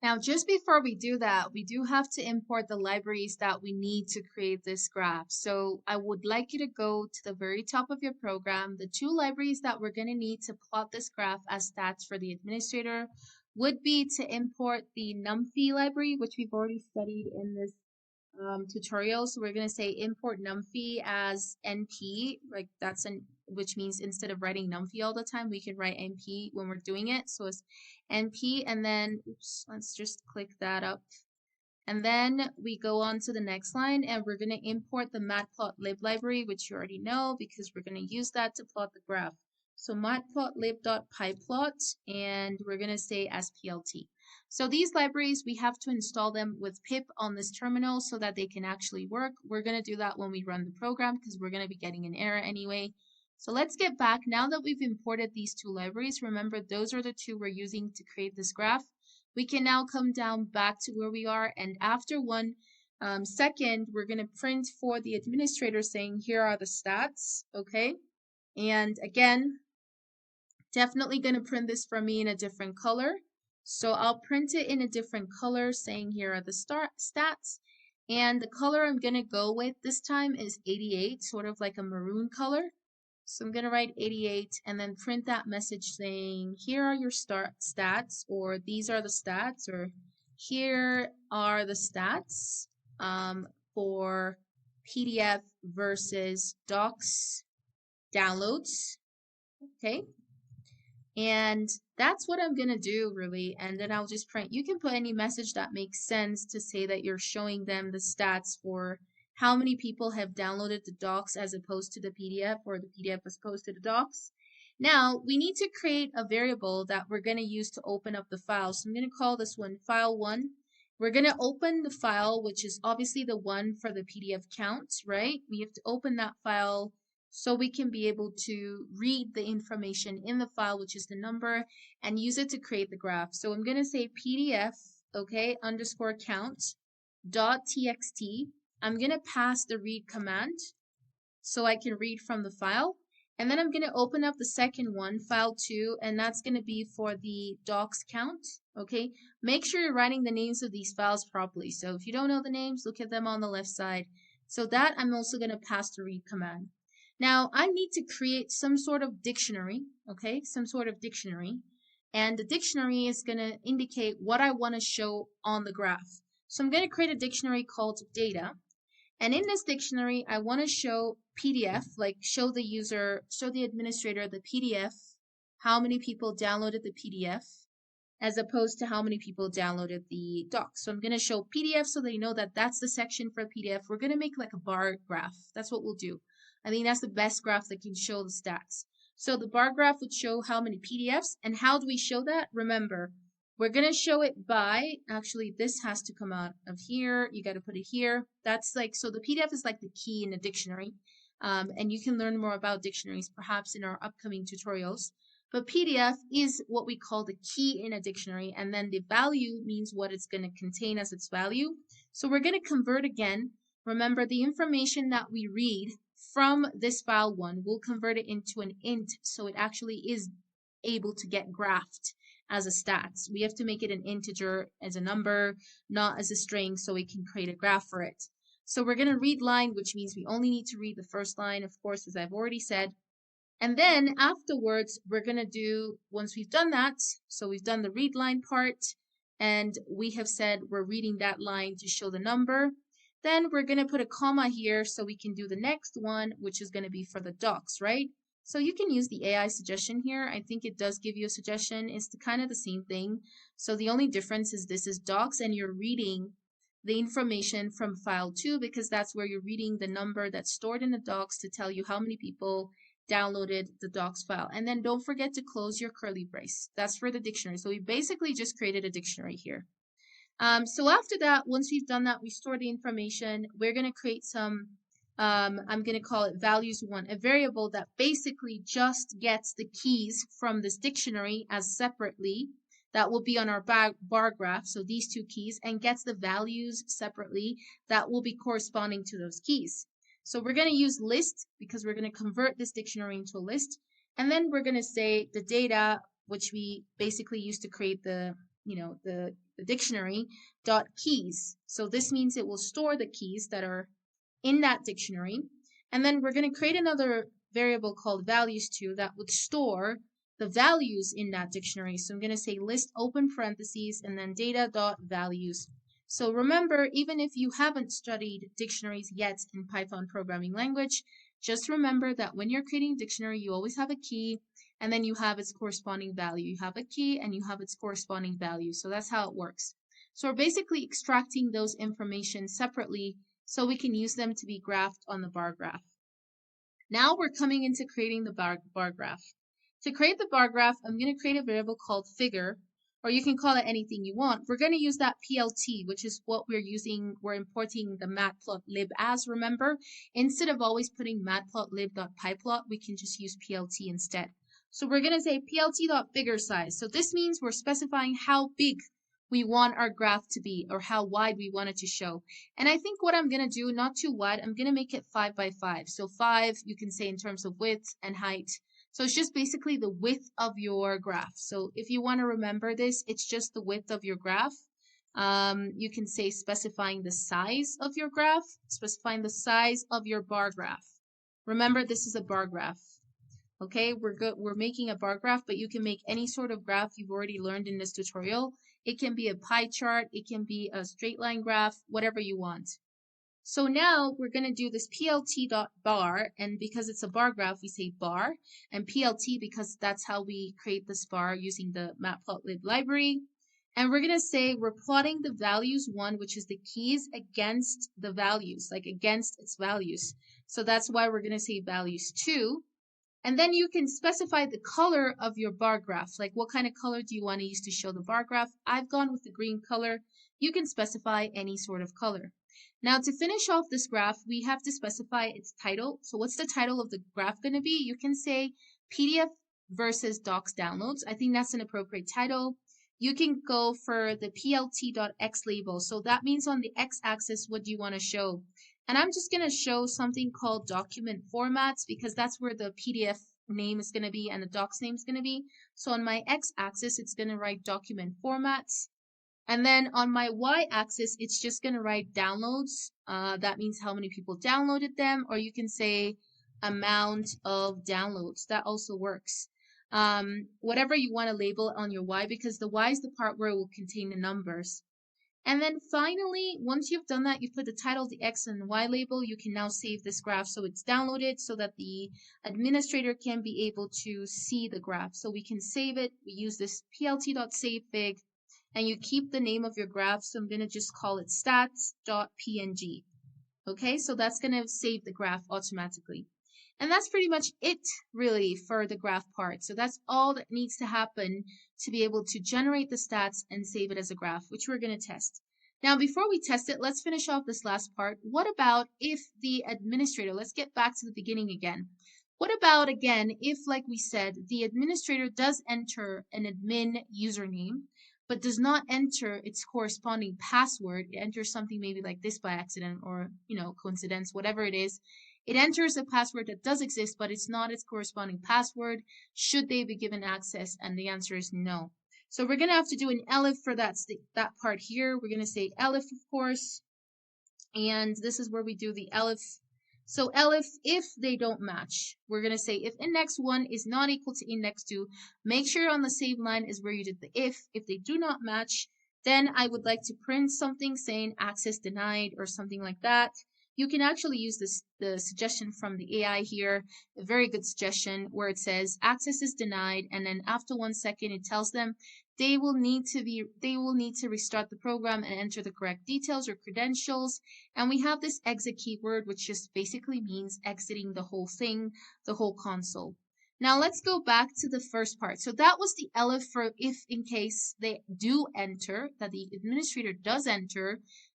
Now, just before we do that, we do have to import the libraries that we need to create this graph. So I would like you to go to the very top of your program. The two libraries that we're going to need to plot this graph as stats for the administrator would be to import the numpy library, which we've already studied in this tutorial. So we're going to say import numpy as np, like which means instead of writing numpy all the time, we can write np when we're doing it. So it's np, and then oops, let's just click that up. And then we go on to the next line, and we're going to import the Matplotlib library, which you already know because we're going to use that to plot the graph. So matplotlib.pyplot, and we're going to say SPLT. So these libraries, we have to install them with pip on this terminal so that they can actually work. We're going to do that when we run the program because we're going to be getting an error anyway. So let's get back. Now that we've imported these two libraries, remember those are the two we're using to create this graph. We can now come down back to where we are, and after 1 second, we're going to print for the administrator saying, here are the stats, okay? And again, definitely going to print this for me in a different color. So I'll print it in a different color saying, here are the stats. And the color I'm going to go with this time is 88, sort of like a maroon color. So I'm going to write 88 and then print that message saying, here are your stats, or these are the stats, or here are the stats for PDF versus docs downloads. Okay. And that's what I'm going to do really. And then I'll just print. You can put any message that makes sense to say that you're showing them the stats for how many people have downloaded the docs as opposed to the PDF, or the PDF as opposed to the docs. Now, we need to create a variable that we're going to use to open up the file. So I'm going to call this one file1. We're going to open the file, which is obviously the one for the PDF count, right? We have to open that file so we can be able to read the information in the file, which is the number, and use it to create the graph. So I'm going to say PDF, okay, underscore count dot txt. I'm going to pass the read command so I can read from the file. And then I'm going to open up the second one, file2, and that's going to be for the docs count, okay? Make sure you're writing the names of these files properly. So if you don't know the names, look at them on the left side. So that I'm also going to pass the read command. Now, I need to create some sort of dictionary, okay? Some sort of dictionary. And the dictionary is going to indicate what I want to show on the graph. So I'm going to create a dictionary called data. And in this dictionary, I want to show PDF, like show the administrator the PDF, how many people downloaded the PDF, as opposed to how many people downloaded the docs. So I'm going to show PDF so they know that that's the section for PDF. We're going to make like a bar graph. That's what we'll do. I think that's the best graph that can show the stats. So the bar graph would show how many PDFs. And how do we show that? Remember, we're going to show it by, actually, this has to come out of here. You got to put it here. That's like, so the PDF is like the key in a dictionary. And you can learn more about dictionaries perhaps in our upcoming tutorials. But PDF is what we call the key in a dictionary. And then the value means what it's going to contain as its value. So we're going to convert again. Remember, the information that we read from this file1, we'll convert it into an int. So it actually is able to get graphed as a stats. We have to make it an integer as a number, not as a string, so we can create a graph for it. So we're going to read line, which means we only need to read the first line, of course, as I've already said. And then afterwards, we're going to do, once we've done that, so we've done the read line part, and we have said we're reading that line to show the number. Then we're going to put a comma here so we can do the next one, which is going to be for the docs, right? So you can use the AI suggestion here. I think it does give you a suggestion. It's kind of the same thing. So the only difference is this is docs and you're reading the information from file 2 because that's where you're reading the number that's stored in the docs to tell you how many people downloaded the docs file. And then don't forget to close your curly brace. That's for the dictionary. So we basically just created a dictionary here. So after that, once we've done that, we store the information. We're going to create some I'm going to call it values1, a variable that basically just gets the keys from this dictionary as separately. That will be on our bar graph, so these two keys, and gets the values separately that will be corresponding to those keys. So we're going to use list because we're going to convert this dictionary into a list. And then we're going to say the data, which we basically use to create the, the the dictionary, dot keys. So this means it will store the keys that are in that dictionary. And then we're going to create another variable called values2 that would store the values in that dictionary. So I'm going to say list open parentheses and then data.values. So remember, even if you haven't studied dictionaries yet in Python programming language, just remember that when you're creating a dictionary, you always have a key and then you have its corresponding value. You have a key and you have its corresponding value. So that's how it works. So we're basically extracting those information separately so we can use them to be graphed on the bar graph. Now we're coming into creating the bar graph. To create the bar graph, I'm going to create a variable called figure, or you can call it anything you want. We're going to use that PLT, which is what we're using. We're importing the Matplotlib as, remember. Instead of always putting matplotlib.pyplot, we can just use PLT instead. So we're going to say PLT.figure size. So this means we're specifying how big we want our graph to be or how wide we want it to show. And I think what I'm going to do, not too wide, I'm going to make it 5 by 5. So 5, you can say in terms of width and height. So it's just basically the width of your graph. So if you want to remember this, it's just the width of your graph. You can say specifying the size of your graph, specifying the size of your bar graph. Remember, this is a bar graph. Okay, we're making a bar graph, but you can make any sort of graph you've already learned in this tutorial. It can be a pie chart, it can be a straight line graph, whatever you want. So now we're going to do this plt.bar, and because it's a bar graph, we say bar, and plt because that's how we create this bar using the Matplotlib library. And we're going to say we're plotting the values 1, which is the keys, against the values, like against its values. So that's why we're going to say values 2. And then you can specify the color of your bar graph, like what kind of color do you want to use to show the bar graph. I've gone with the green color. You can specify any sort of color. Now to finish off this graph, we have to specify its title. So what's the title of the graph going to be? You can say PDF versus docs downloads. I think that's an appropriate title. You can go for the plt.x label. So that means on the x-axis, what do you want to show? And I'm just going to show something called document formats because that's where the PDF name is going to be and the docs name is going to be. So on my x-axis, it's going to write document formats. And then on my y-axis, it's just going to write downloads. That means how many people downloaded them, or you can say amount of downloads. That also works. Whatever you want to label on your y, because the y is the part where it will contain the numbers. And then finally, once you've done that, you've put the title, the X and Y label, you can now save this graph so it's downloaded so that the administrator can be able to see the graph. So we can save it. We use this plt.savefig, and you keep the name of your graph. So I'm going to just call it stats.png. Okay, so that's going to save the graph automatically. And that's pretty much it, really, for the graph part. So that's all that needs to happen to be able to generate the stats and save it as a graph, which we're going to test. Now, before we test it, let's finish off this last part. What about if the administrator, let's get back to the beginning again. What about, again, if, like we said, the administrator does enter an admin username, but does not enter its corresponding password? It enters something maybe like this by accident or, coincidence, whatever it is. It enters a password that does exist, but it's not its corresponding password. Should they be given access? And the answer is no. So we're going to have to do an elif for that part here. We're going to say elif, of course. And this is where we do the elif. So elif, if they don't match, we're going to say if index 1 is not equal to index 2, make sure on the save line is where you did the if. If they do not match, then I would like to print something saying access denied or something like that. You can actually use the suggestion from the AI here, a very good suggestion where it says access is denied, and then after 1 second it tells them they will need to restart the program and enter the correct details or credentials. And we have this exit keyword, which just basically means exiting the whole thing, the whole console. Now let's go back to the first part. So that was the elif for if in case they do enter, that the administrator does enter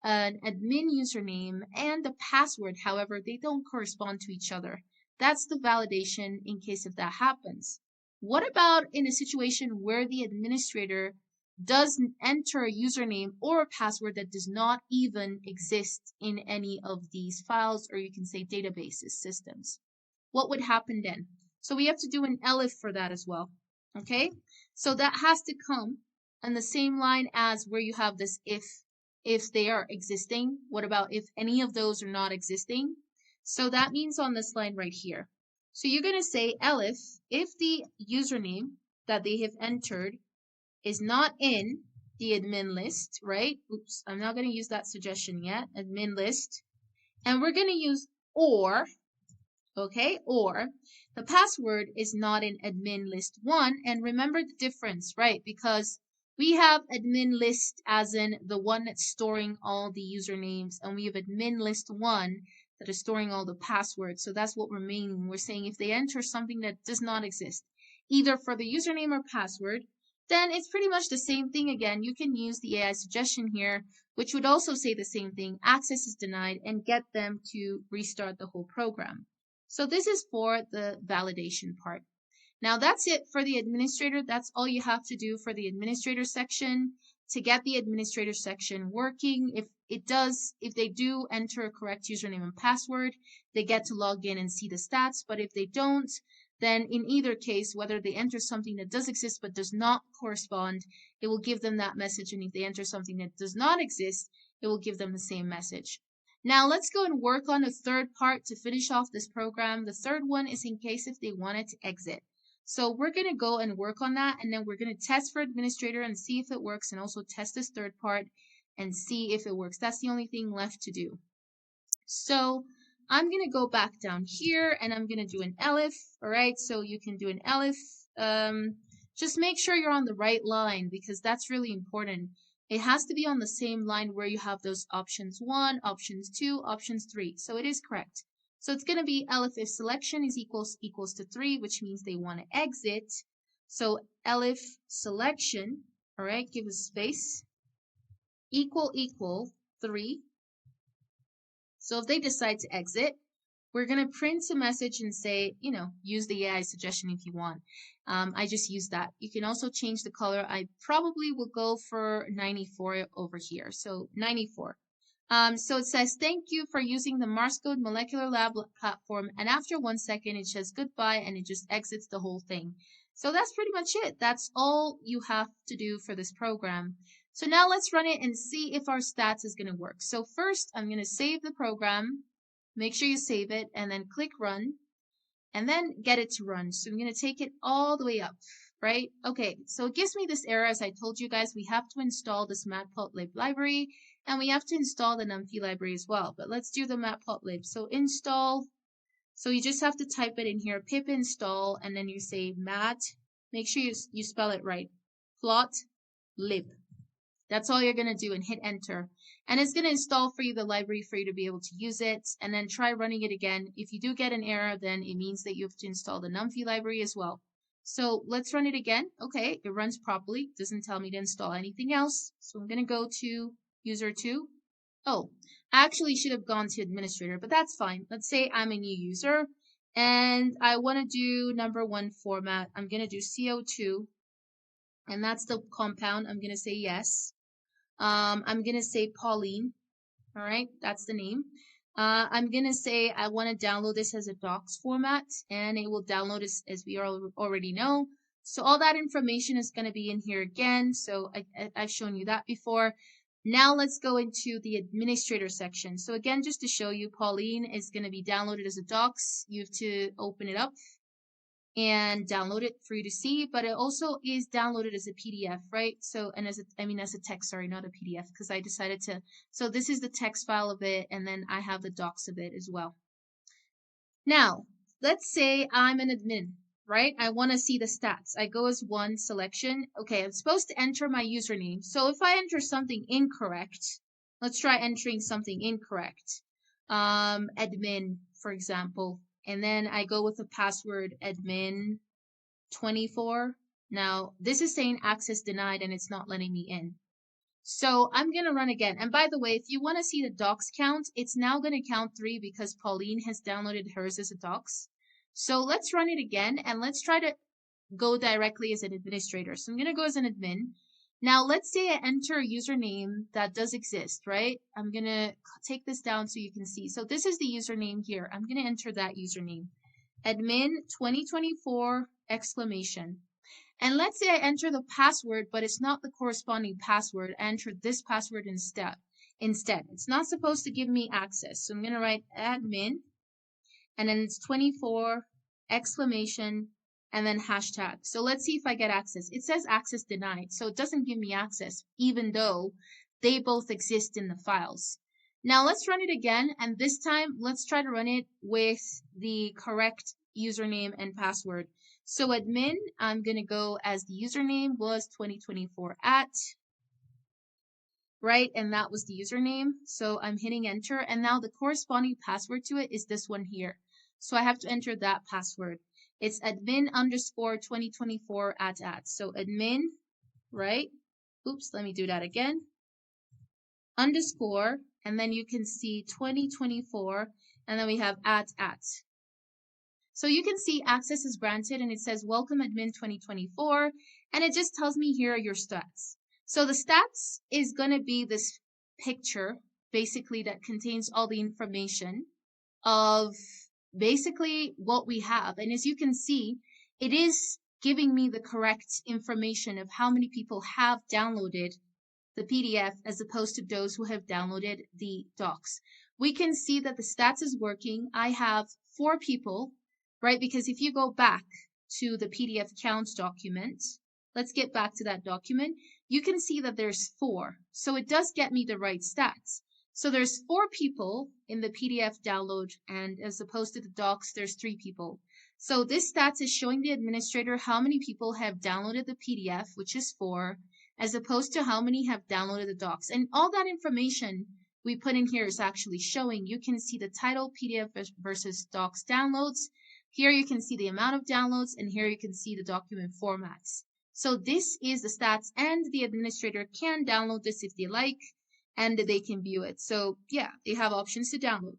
an admin username and the password, however, they don't correspond to each other. That's the validation in case if that happens. What about in a situation where the administrator does enter a username or a password that does not even exist in any of these files, or you can say databases, systems? What would happen then? So we have to do an elif for that as well. Okay, so that has to come on the same line as where you have this if they are existing. What about if any of those are not existing? So that means on this line right here. So you're going to say elif if the username that they have entered is not in the admin list, right? Oops, I'm not going to use that suggestion yet. Admin list. And we're going to use or, okay? Or the password is not in admin list 1. And remember the difference, right? Because we have admin list as in the one that's storing all the usernames, and we have admin list 1 that is storing all the passwords. So that's what we're meaning. We're saying if they enter something that does not exist, either for the username or password, then it's pretty much the same thing again. You can use the AI suggestion here, which would also say the same thing, access is denied, and get them to restart the whole program. So this is for the validation part. Now that's it for the administrator. That's all you have to do for the administrator section to get the administrator section working. If they do enter a correct username and password, they get to log in and see the stats. But if they don't, then in either case, whether they enter something that does exist but does not correspond, it will give them that message. And if they enter something that does not exist, it will give them the same message. Now let's go and work on a third part to finish off this program. The third one is in case if they wanted to exit. So we're going to go and work on that, and then we're going to test for administrator and see if it works, and also test this third part and see if it works. That's the only thing left to do. So I'm going to go back down here, and I'm going to do an elif. All right, so you can do an elif. Just make sure you're on the right line because that's really important. It has to be on the same line where you have those options 1, options 2, options 3. So it is correct. So it's going to be elif if selection is equals to 3, which means they want to exit. So elif selection, all right, give a space, equal 3. So if they decide to exit, we're going to print a message and say, use the AI suggestion if you want. I just used that. You can also change the color. I probably will go for 94 over here. So 94. So it says, thank you for using the MarsCode Molecular Lab platform. And after 1 second, it says goodbye and it just exits the whole thing. So that's pretty much it. That's all you have to do for this program. So now let's run it and see if our stats is going to work. So first, I'm going to save the program. Make sure you save it and then click run and then get it to run. So I'm going to take it all the way up, right? Okay, so it gives me this error. As I told you guys, we have to install this Matplotlib library and we have to install the NumPy library as well. But let's do the Matplotlib. So install. So you just have to type it in here, pip install, and then you say mat. Make sure you spell it right. Plotlib. That's all you're going to do and hit enter. And it's going to install for you the library for you to be able to use it. And then try running it again. If you do get an error, then it means that you have to install the NumPy library as well. So let's run it again. Okay, it runs properly. Doesn't tell me to install anything else. So I'm going to go to user 2. Oh, I actually should have gone to administrator, but that's fine. Let's say I'm a new user and I want to do number 1 format. I'm going to do CO2 and that's the compound. I'm going to say yes. I'm going to say Pauline. All right, that's the name. I'm going to say I want to download this as a docs format, and it will download it as we already know. So all that information is going to be in here again. So I've shown you that before. Now let's go into the administrator section. So again, just to show you, Pauline is going to be downloaded as a docs. You have to open it up and download it for you to see, but it also is downloaded as a PDF, right? So, and as a text, sorry, not a PDF, because I decided to, so this is the text file of it, and then I have the docs of it as well. Now, let's say I'm an admin, right? I want to see the stats. I go as 1 selection. Okay, I'm supposed to enter my username. So if I enter something incorrect, let's try entering something incorrect. Admin, for example. And then I go with the password admin 24. Now, this is saying access denied and it's not letting me in. So I'm going to run again. And by the way, if you want to see the docs count, it's now going to count 3 because Pauline has downloaded hers as a docs. So let's run it again and let's try to go directly as an administrator. So I'm going to go as an admin. Now, let's say I enter a username that does exist, right? I'm going to take this down so you can see. So this is the username here. I'm going to enter that username. Admin 2024 exclamation. And let's say I enter the password, but it's not the corresponding password. I entered this password instead. It's not supposed to give me access. So I'm going to write admin, and then it's 24 exclamation and then hashtag. So let's see if I get access. It says access denied, so it doesn't give me access, even though they both exist in the files. Now let's run it again, and this time let's try to run it with the correct username and password. So admin, I'm going to go as the username was 2024 at, right? And that was the username. So I'm hitting enter, and now the corresponding password to it is this one here. So I have to enter that password. It's admin underscore 2024 at. So admin, right? Oops, let me do that again. Underscore, and then you can see 2024, and then we have at. So you can see access is granted, and it says welcome admin 2024, and it just tells me here are your stats. So the stats is going to be this picture basically that contains all the information of basically what we have. And as you can see, it is giving me the correct information of how many people have downloaded the PDF as opposed to those who have downloaded the docs. We can see that the stats is working. I have 4 people, right? Because if you go back to the PDF counts document, let's get back to that document, you can see that there's 4. So it does get me the right stats. So there's 4 people in the PDF download, and as opposed to the docs, there's 3 people. So this stats is showing the administrator how many people have downloaded the PDF, which is 4, as opposed to how many have downloaded the docs. And all that information we put in here is actually showing. You can see the title, PDF versus docs downloads. Here you can see the amount of downloads, and here you can see the document formats. So this is the stats, and the administrator can download this if they like, and they can view it. So yeah, they have options to download.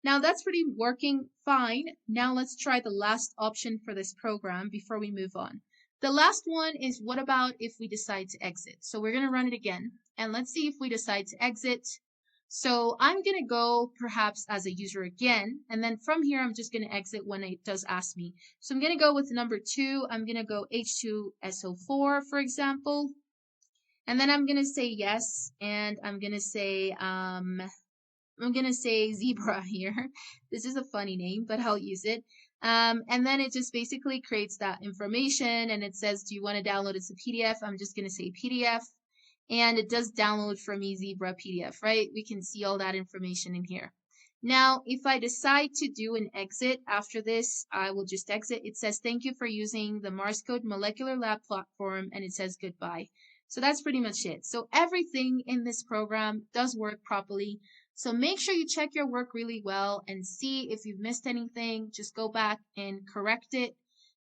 Now that's pretty working fine. Now let's try the last option for this program before we move on. The last one is, what about if we decide to exit? So we're going to run it again, and let's see if we decide to exit. So I'm going to go perhaps as a user again, and then from here I'm just going to exit when it does ask me. So I'm going to go with number 2. I'm going to go H2SO4, for example, and then I'm going to say yes, and I'm going to say zebra here. This is a funny name, but I'll use it. And then it just basically creates that information, and it says, do you want to download it as a PDF? I'm just going to say PDF, and it does download for me Zebra PDF, right? We can see all that information in here. Now, if I decide to do an exit after this, I will just exit. It says, thank you for using the MarsCode Molecular Lab platform, and it says goodbye. So that's pretty much it. So everything in this program does work properly. So make sure you check your work really well and see if you've missed anything. Just go back and correct it.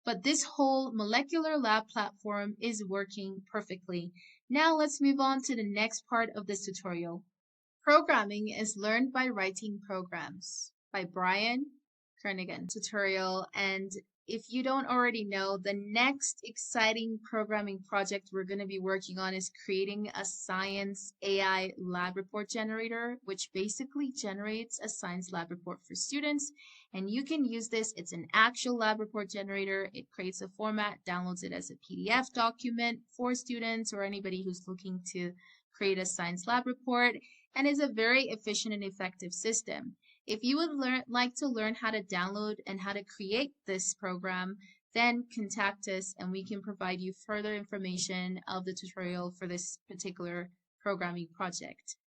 But this whole molecular lab platform is working perfectly. Now let's move on to the next part of this tutorial. Programming is learned by writing programs by Brian Kernighan tutorial. And if you don't already know, the next exciting programming project we're going to be working on is creating a science AI lab report generator, which basically generates a science lab report for students. And you can use this. It's an actual lab report generator. It creates a format, downloads it as a PDF document for students or anybody who's looking to create a science lab report, and is a very efficient and effective system. If you would like to learn how to download and how to create this program, then contact us and we can provide you further information of the tutorial for this particular programming project.